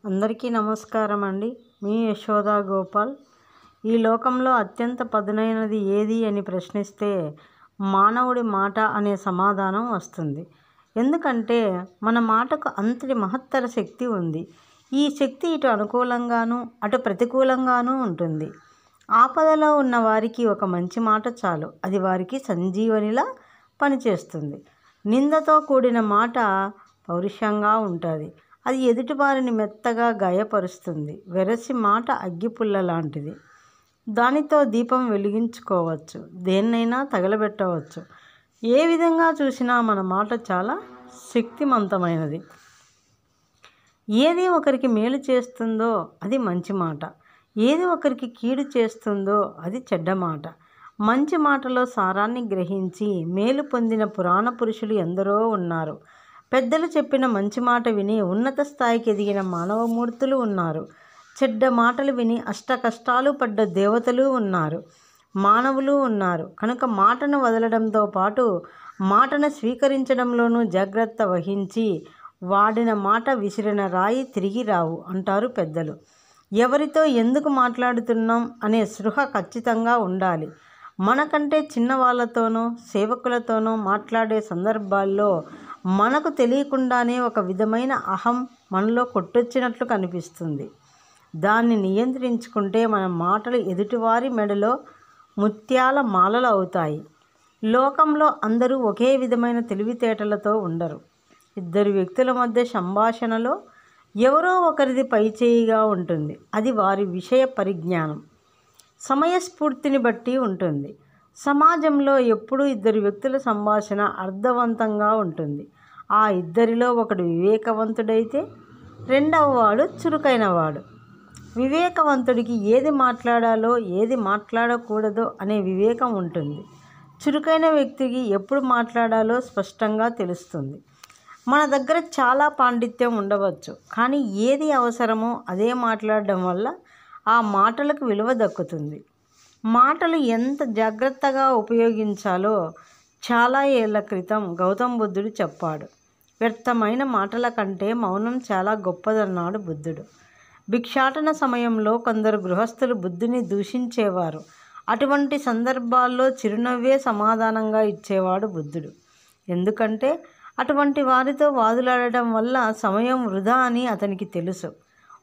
అందరికీ నమస్కారం అండి. మీ యశోదా గోపాల్. ఈ లోకంలో అత్యంత పదునైనది ఏది అని ప్రశ్నిస్తే మానవుడి మాట అనే సమాధానం వస్తుంది. ఎందుకంటే మన మాటకు అంతటి మహత్తర శక్తి ఉంది. ఈ శక్తి ఇటు అనుకూలంగానూ అటు ప్రతికూలంగానూ ఉంటుంది. ఆపదలో ఉన్న వారికి ఒక మంచి మాట చాలు, అది వారికి సంజీవనిలా పనిచేస్తుంది. నిందతో కూడిన మాట పౌరుషంగా ఉంటుంది, అది ఎదుటివారిని మెత్తగా గాయపరుస్తుంది. వెరసి మాట అగ్గిపుల్ల లాంటిది, దానితో దీపం వెలిగించుకోవచ్చు, దేన్నైనా తగలబెట్టవచ్చు. ఏ విధంగా చూసినా మన మాట చాలా శక్తివంతమైనది. ఏది ఒకరికి మేలు చేస్తుందో అది మంచి మాట, ఏది ఒకరికి కీడు చేస్తుందో అది చెడ్డ మాట. మంచి మాటలో సారాన్ని గ్రహించి మేలు పొందిన పురాణ పురుషులు ఎందరో ఉన్నారు. పెద్దలు చెప్పిన మంచి మాట విని ఉన్నత స్థాయికి ఎదిగిన మానవమూర్తులు ఉన్నారు. చెడ్డ మాటలు విని అష్ట కష్టాలు పడ్డ దేవతలు ఉన్నారు, మానవులు ఉన్నారు. కనుక మాటను వదలడంతో పాటు మాటను స్వీకరించడంలోనూ జాగ్రత్త వహించి వాడిన మాట విసిరిన రాయి తిరిగి రావు అంటారు పెద్దలు. ఎవరితో ఎందుకు మాట్లాడుతున్నాం అనే స్పృహ ఖచ్చితంగా ఉండాలి. మనకంటే చిన్నవాళ్లతోనో సేవకులతోనో మాట్లాడే సందర్భాల్లో మనకు తెలియకుండానే ఒక విధమైన అహం మనలో కొట్టొచ్చినట్లు కనిపిస్తుంది. దాన్ని నియంత్రించుకుంటే మన మాటలు ఎదుటివారి మెడలో ముత్యాల మాలలు అవుతాయి. లోకంలో అందరూ ఒకే విధమైన తెలివితేటలతో ఉండరు. ఇద్దరు వ్యక్తుల మధ్య సంభాషణలో ఎవరో ఒకరిది పైచేయిగా ఉంటుంది, అది వారి విషయ పరిజ్ఞానం, సమయస్ఫూర్తిని బట్టి ఉంటుంది. సమాజంలో ఎప్పుడూ ఇద్దరు వ్యక్తుల సంభాషణ అర్థవంతంగా ఉంటుంది. ఆ ఇద్దరిలో ఒకడు వివేకవంతుడైతే రెండవ వాడు చురుకైనవాడు. వివేకవంతుడికి ఏది మాట్లాడాలో ఏది మాట్లాడకూడదో అనే వివేకం ఉంటుంది. చురుకైన వ్యక్తికి ఎప్పుడు మాట్లాడాలో స్పష్టంగా తెలుస్తుంది. మన దగ్గర చాలా పాండిత్యం ఉండవచ్చు, కానీ ఏది అవసరమో అదే మాట్లాడడం వల్ల ఆ మాటలకు విలువ దక్కుతుంది. మాటలు ఎంత జాగ్రత్తగా ఉపయోగించాలో చాలా ఏళ్ల క్రితం గౌతమ బుద్ధుడు చెప్పాడు. వ్యర్థమైన మాటల కంటే మౌనం చాలా గొప్పదన్నాడు బుద్ధుడు. భిక్షాటన సమయంలో కొందరు గృహస్థులు బుద్ధుని దూషించేవారు. అటువంటి సందర్భాల్లో చిరునవ్వే సమాధానంగా ఇచ్చేవాడు బుద్ధుడు. ఎందుకంటే అటువంటి వారితో వాదులాడటం వల్ల సమయం వృధా అని అతనికి తెలుసు.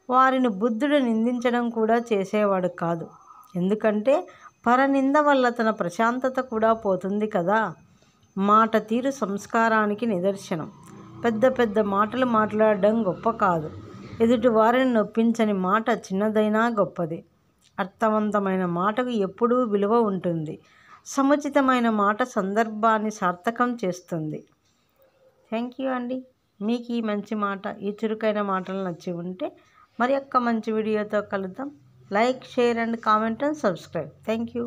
వారిని బుద్ధుడు నిందించడం కూడా చేసేవాడు కాదు. ఎందుకంటే పరనింద వల్ల తన ప్రశాంతత కూడా పోతుంది కదా. మాట తీరు సంస్కారానికి నిదర్శనం. పెద్ద పెద్ద మాటలు మాట్లాడడం గొప్ప కాదు, ఎదుటి వారిని నొప్పించని మాట చిన్నదైనా గొప్పది. అర్థవంతమైన మాటకు ఎప్పుడూ విలువ ఉంటుంది. సముచితమైన మాట సందర్భాన్ని సార్థకం చేస్తుంది. థ్యాంక్ యూ అండి. మీకు ఈ మంచి మాట, ఈ చురుకైన మాటలు నచ్చి ఉంటే మరి ఒక్క మంచి వీడియోతో కలుద్దాం. Like, share and comment and subscribe. Thank you.